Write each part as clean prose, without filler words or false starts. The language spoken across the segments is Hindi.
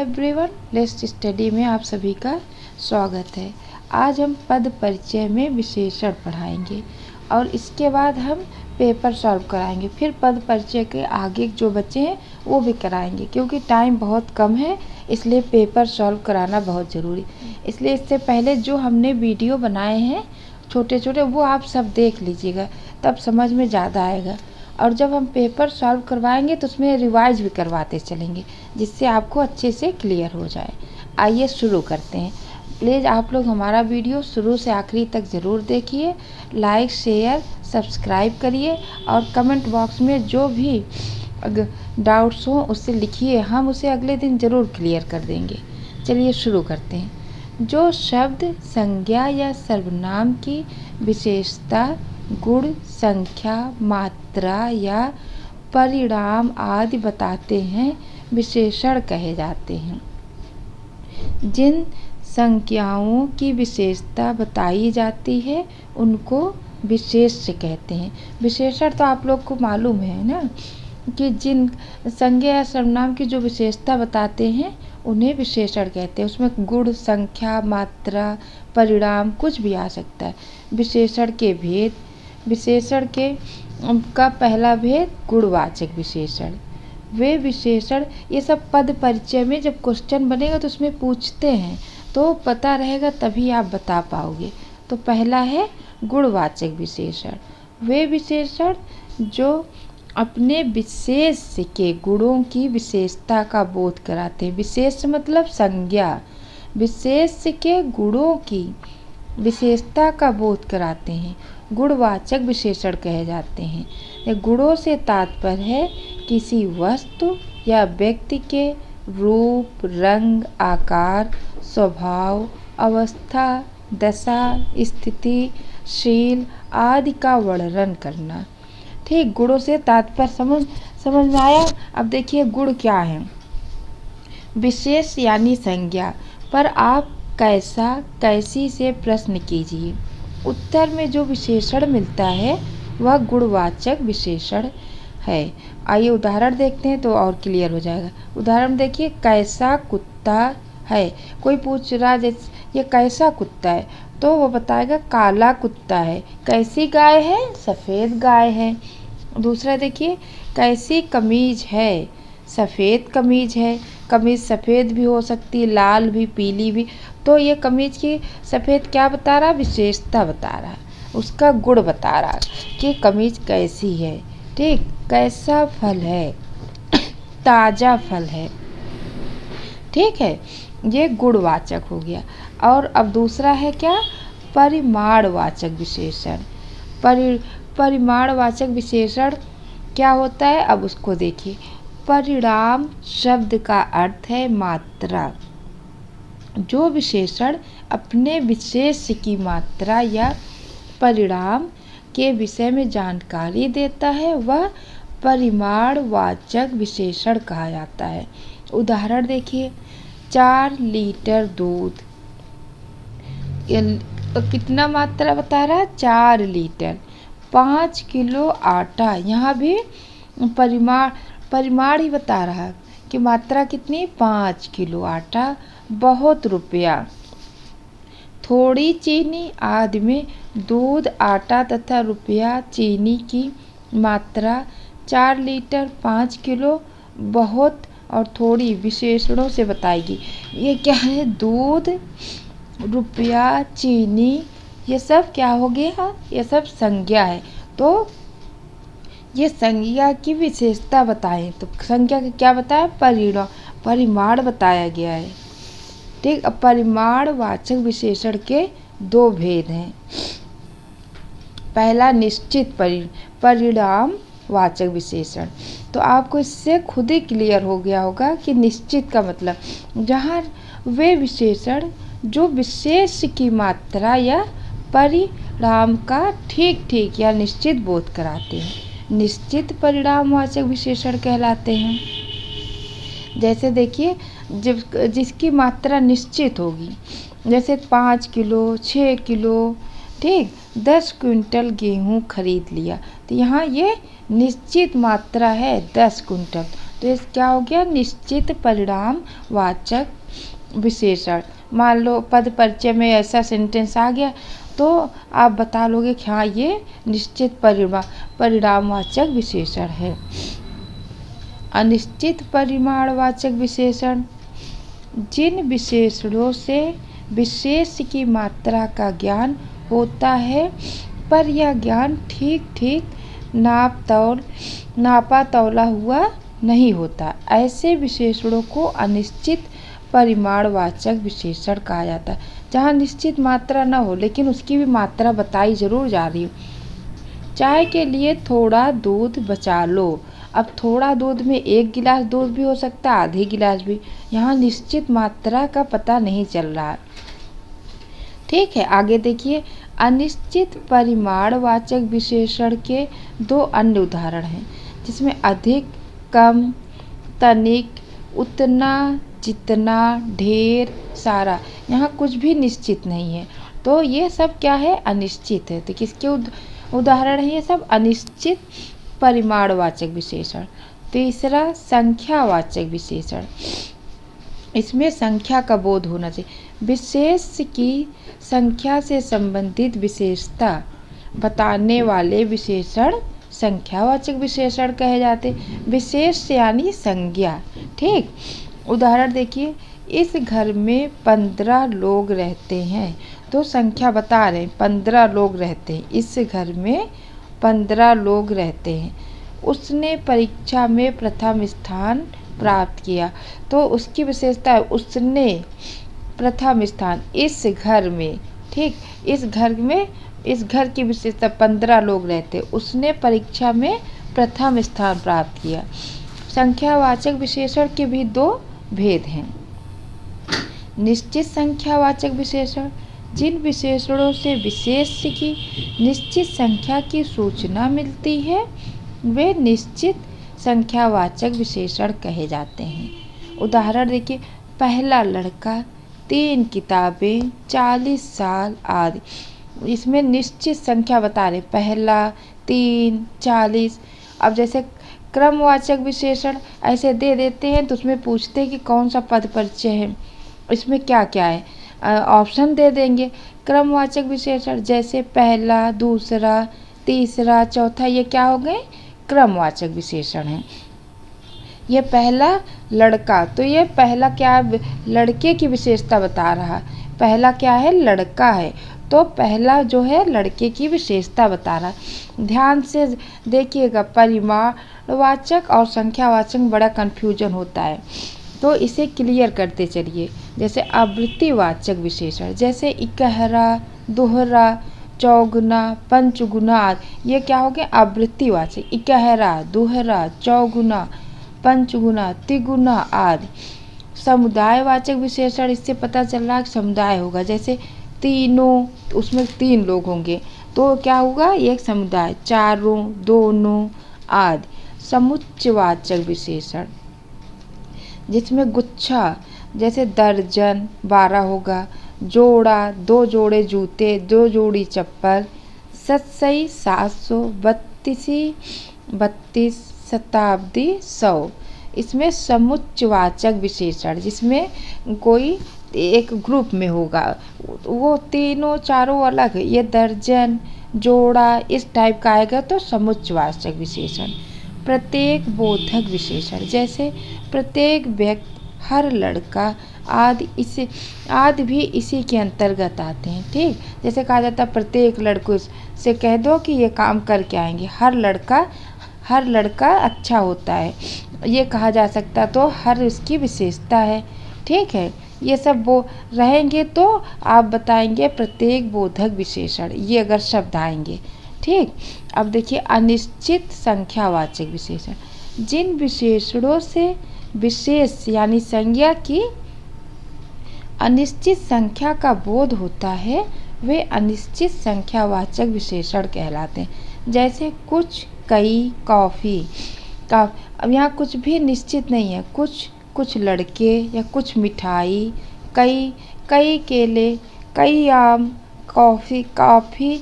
एवरीवन, लेट्स स्टडी में आप सभी का स्वागत है। आज हम पद परिचय में विशेषण पढ़ाएंगे और इसके बाद हम पेपर सॉल्व कराएंगे। फिर पद परिचय के आगे जो बच्चे हैं वो भी कराएंगे, क्योंकि टाइम बहुत कम है, इसलिए पेपर सॉल्व कराना बहुत ज़रूरी। इसलिए इससे पहले जो हमने वीडियो बनाए हैं छोटे छोटे, वो आप सब देख लीजिएगा, तब समझ में ज़्यादा आएगा। और जब हम पेपर सॉल्व करवाएंगे तो उसमें रिवाइज भी करवाते चलेंगे, जिससे आपको अच्छे से क्लियर हो जाए। आइए शुरू करते हैं। प्लीज़ आप लोग हमारा वीडियो शुरू से आखिरी तक ज़रूर देखिए, लाइक शेयर सब्सक्राइब करिए और कमेंट बॉक्स में जो भी डाउट्स हों उससे लिखिए, हम उसे अगले दिन ज़रूर क्लियर कर देंगे। चलिए शुरू करते हैं। जो शब्द संज्ञा या सर्वनाम की विशेषता, गुण, संख्या, मात्रा या परिणाम आदि बताते हैं, विशेषण कहे जाते हैं। जिन संज्ञाओं की विशेषता बताई जाती है उनको विशेष्य कहते हैं। विशेषण तो आप लोग को मालूम है ना, कि जिन संज्ञा या सर्वनाम की जो विशेषता बताते हैं उन्हें विशेषण कहते हैं। उसमें गुण, संख्या, मात्रा, परिणाम कुछ भी आ सकता है। विशेषण के भेद। विशेषण के का पहला भेद गुणवाचक विशेषण। वे विशेषण, ये सब पद परिचय में जब क्वेश्चन बनेगा तो उसमें पूछते हैं, तो पता रहेगा तभी आप बता पाओगे। तो पहला है गुणवाचक विशेषण। वे विशेषण जो अपने विशेष के गुणों की विशेषता का बोध कराते हैं। विशेष मतलब संज्ञा, विशेष के गुणों की विशेषता का बोध कराते हैं, गुणवाचक विशेषण कहे जाते हैं। गुणों से तात्पर्य है किसी वस्तु या व्यक्ति के रूप, रंग, आकार, स्वभाव, अवस्था, दशा, स्थिति, शील आदि का वर्णन करना। ठीक, गुणों से तात्पर्य समझ में आया। अब देखिए गुण क्या है। विशेष यानी संज्ञा पर आप कैसा, कैसी से प्रश्न कीजिए, उत्तर में जो विशेषण मिलता है वह गुणवाचक विशेषण है। आइए उदाहरण देखते हैं तो और क्लियर हो जाएगा। उदाहरण देखिए, कैसा कुत्ता है। कोई पूछ रहा जैसे ये कैसा कुत्ता है, तो वो बताएगा काला कुत्ता है। कैसी गाय है? सफ़ेद गाय है। दूसरा देखिए, कैसी कमीज है? सफ़ेद कमीज है। कमीज सफ़ेद भी हो सकती, लाल भी, पीली भी। तो ये कमीज की सफ़ेद क्या बता रहा? विशेषता बता रहा, उसका गुण बता रहा कि कमीज कैसी है। ठीक, कैसा फल है? ताज़ा फल है। ठीक है, ये गुणवाचक हो गया। और अब दूसरा है क्या? परिमाणवाचक विशेषण। परिमाणवाचक विशेषण क्या होता है, अब उसको देखिए। परिणाम शब्द का अर्थ है मात्रा। जो विशेषण अपने विशेष की मात्रा या परिणाम के विषय में जानकारी देता है वह परिमाणवाचक विशेषण कहा जाता है। उदाहरण देखिए, 4 लीटर दूध, कितना मात्रा बता रहा है? 4 लीटर। 5 किलो आटा, यहाँ भी परिमाण ही बता रहा है कि मात्रा कितनी? 5 किलो आटा। बहुत रुपया। थोड़ी चीनी आदि में दूध, आटा तथा रुपया, चीनी की मात्रा 4 लीटर, 5 किलो, बहुत और थोड़ी विशेषणों से बताएगी। ये क्या है? दूध, रुपया, चीनी, ये सब क्या हो गया? ये सब संज्ञा है। तो ये संज्ञा की विशेषता बताएं, तो संज्ञा का क्या बताया? परिमाण बताया गया है। ठीक, अब परिमाणवाचक विशेषण के 2 भेद हैं। पहला निश्चित परिणामवाचक विशेषण। तो आपको इससे खुद ही क्लियर हो गया होगा कि निश्चित का मतलब जहाँ वे विशेषण जो विशेष की मात्रा या परिणाम का ठीक या निश्चित बोध कराते हैं, निश्चित परिणामवाचक विशेषण कहलाते हैं। जैसे देखिए, जिसकी मात्रा निश्चित होगी, जैसे 5 किलो, 6 किलो, ठीक, 10 क्विंटल गेहूँ खरीद लिया, तो यहाँ ये निश्चित मात्रा है 10 क्विंटल। तो ये क्या हो गया, निश्चित परिणाम वाचक विशेषण। मान लो पद परिचय में ऐसा सेंटेंस आ गया तो आप बता लोगे कि हाँ ये निश्चित परिणामवाचक विशेषण है। अनिश्चित परिमाणवाचक विशेषण, जिन विशेषणों से विशेष की मात्रा का ज्ञान होता है पर यह ज्ञान ठीक ठीक नापा तौला हुआ नहीं होता, ऐसे विशेषणों को अनिश्चित परिमाणवाचक विशेषण कहा जाता है। जहाँ निश्चित मात्रा न हो लेकिन उसकी भी मात्रा बताई जरूर जा रही हो। चाय के लिए थोड़ा दूध बचा लो। अब थोड़ा दूध में 1 गिलास दूध भी हो सकता है, आधी गिलास भी। यहाँ निश्चित मात्रा का पता नहीं चल रहा है। ठीक है, आगे देखिए। अनिश्चित परिमाणवाचक विशेषण के 2 अन्य उदाहरण हैं जिसमें अधिक, कम, तनिक, उतना, जितना, ढेर, सारा। यहाँ कुछ भी निश्चित नहीं है तो ये सब क्या है, अनिश्चित है। तो किसके उदाहरण है ये सब, अनिश्चित परिमाणवाचक विशेषण। तीसरा, संख्यावाचक विशेषण। इसमें संख्या का बोध होना चाहिए। विशेष की संख्या से संबंधित विशेषता बताने वाले विशेषण संख्यावाचक विशेषण कहे जाते। विशेष यानी संज्ञा। ठीक, उदाहरण देखिए। इस घर में 15 लोग रहते हैं, तो संख्या बता रहे हैं 15 लोग रहते हैं। इस घर में 15 लोग रहते हैं। उसने परीक्षा में प्रथम स्थान प्राप्त किया, तो उसकी विशेषता है उसने प्रथम स्थान इस घर में। ठीक, इस घर की विशेषता 15 लोग रहते, उसने परीक्षा में प्रथम स्थान प्राप्त किया। संख्यावाचक विशेषण के भी 2 भेद हैं। निश्चित संख्यावाचक विशेषण, जिन विशेषणों से विशेष की निश्चित संख्या की सूचना मिलती है वे निश्चित संख्यावाचक विशेषण कहे जाते हैं। उदाहरण देखिए। पहला लड़का, 3 किताबें, 40 साल आदि। इसमें निश्चित संख्या बता रहे, पहला, 3, 40। अब जैसे क्रमवाचक विशेषण ऐसे दे देते हैं तो उसमें पूछते हैं कि कौन सा पद परिचय है, इसमें क्या क्या है, ऑप्शन दे देंगे। क्रमवाचक विशेषण जैसे पहला, दूसरा, तीसरा, चौथा, ये क्या हो गए, क्रमवाचक विशेषण है। ये पहला लड़का, तो ये पहला क्या, लड़के की विशेषता बता रहा। पहला क्या है, लड़का है, तो पहला जो है लड़के की विशेषता बता रहा। ध्यान से देखिएगा, परिमाणवाचक और संख्यावाचक में बड़ा कन्फ्यूजन होता है, तो इसे क्लियर करते चलिए। जैसे आवृत्तिवाचक विशेषण, जैसे इकहरा, दोहरा, चौगुना, पंचगुना आदि, ये क्या हो गया, आवृत्तिवाचक। इकहरा, दोहरा, चौगुना, पंचगुना, तिगुना आदि। समुदायवाचक विशेषण, इससे पता चल रहा है कि समुदाय होगा। जैसे तीनों, उसमें 3 लोग होंगे तो क्या होगा, एक समुदाय। चारों, दोनों आदि। समुच्चयवाचक विशेषण, जिसमें गुच्छा, जैसे दर्जन 12 होगा। जोड़ा, 2 जोड़े जूते, 2 जोड़ी चप्पल। सतसई, 700, 32, शताब्दी, 100। इसमें समुच्चयवाचक विशेषण, जिसमें कोई एक ग्रुप में होगा, वो तीनों चारों अलग है। ये दर्जन, जोड़ा, इस टाइप का आएगा तो समुच्चयवाचक विशेषण। प्रत्येक बोधक विशेषण, जैसे प्रत्येक व्यक्ति, हर लड़का आदि भी इसी के अंतर्गत आते हैं। ठीक, जैसे कहा जाता है प्रत्येक लड़कों से कह दो कि ये काम करके आएंगे। हर लड़का अच्छा होता है, ये कहा जा सकता, तो हर इसकी विशेषता है। ठीक है, ये सब वो रहेंगे तो आप बताएंगे प्रत्येक बोधक विशेषण, ये अगर शब्द आएंगे। ठीक, अब देखिए अनिश्चित संख्यावाचक विशेषण, जिन विशेषणों से विशेष यानी संज्ञा की अनिश्चित संख्या का बोध होता है वे अनिश्चित संख्यावाचक विशेषण कहलाते हैं। जैसे कुछ, कई, कॉफ़ी का। अब यहाँ कुछ भी निश्चित नहीं है, कुछ लड़के या कुछ मिठाई, कई केले, कई आम, कॉफ़ी,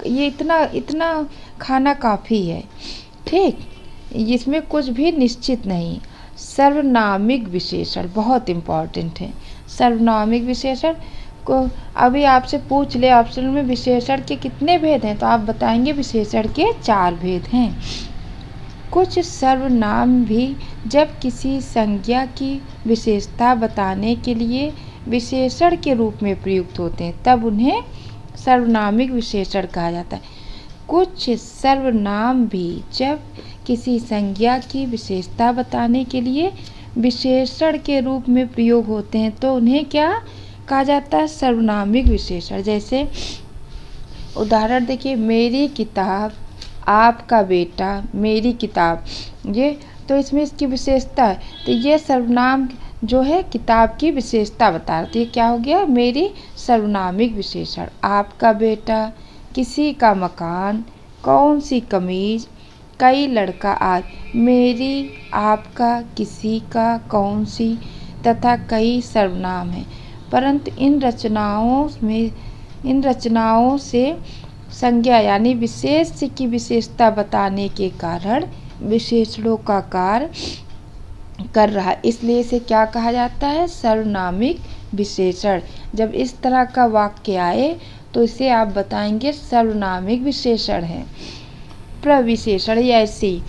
ये इतना खाना काफ़ी है। ठीक, इसमें कुछ भी निश्चित नहीं। सर्वनामिक विशेषण बहुत इम्पॉर्टेंट है। सर्वनामिक विशेषण को अभी आपसे पूछ ले ऑप्शन में विशेषण के कितने भेद हैं, तो आप बताएंगे विशेषण के 4 भेद हैं। कुछ सर्वनाम भी जब किसी संज्ञा की विशेषता बताने के लिए विशेषण के रूप में प्रयुक्त होते हैं, तब उन्हें सर्वनामिक विशेषण कहा जाता है। कुछ सर्वनाम भी जब किसी संज्ञा की विशेषता बताने के लिए विशेषण के रूप में प्रयोग होते हैं, तो उन्हें क्या कहा जाता है? सर्वनामिक विशेषण। जैसे उदाहरण देखिए, मेरी किताब, आपका बेटा, मेरी किताब, ये तो इसमें इसकी विशेषता है, तो ये सर्वनाम जो है किताब की विशेषता बता रहा, तो ये क्या हो गया? मेरी सर्वनामिक विशेषण। आपका बेटा, किसी का मकान, कौन सी कमीज, कई लड़का आज। मेरी, आपका, किसी का, कौन सी तथा कई सर्वनाम हैं, परंतु इन रचनाओं से संज्ञा यानी विशेष्य की विशेषता बताने के कारण विशेषणों का कार्य कर रहा है, इसलिए इसे क्या कहा जाता है? सर्वनामिक विशेषण। जब इस तरह का वाक्य आए तो इसे आप बताएंगे सर्वनामिक विशेषण है। प्रविशेषण ऐसे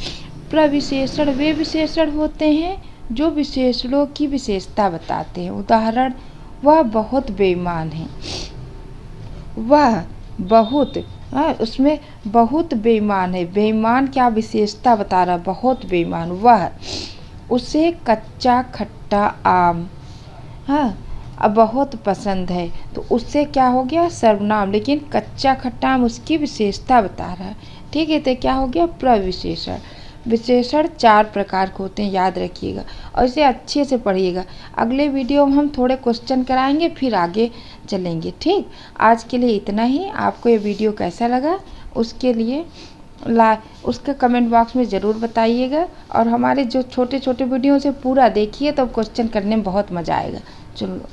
प्रविशेषण वे विशेषण होते हैं जो विशेषणों की विशेषता बताते हैं। उदाहरण, वह बहुत बेईमान है। वह बहुत, उसमें बहुत बेईमान है, बेईमान क्या विशेषता बता रहा? बहुत बेईमान। वह, उसे कच्चा खट्टा आम अब बहुत पसंद है, तो उससे क्या हो गया? सर्वनाम, लेकिन कच्चा खट्टा आम उसकी विशेषता बता रहा है। ठीक है, तो क्या हो गया? प्रविशेषण। विशेषण 4 प्रकार के होते हैं, याद रखिएगा और इसे अच्छे से पढ़िएगा। अगले वीडियो में हम थोड़े क्वेश्चन कराएंगे, फिर आगे चलेंगे। ठीक, आज के लिए इतना ही। आपको ये वीडियो कैसा लगा उसके लिए उसके कमेंट बॉक्स में ज़रूर बताइएगा, और हमारे जो छोटे छोटे वीडियो से पूरा देखिए, तो क्वेश्चन करने में बहुत मज़ा आएगा। चलो।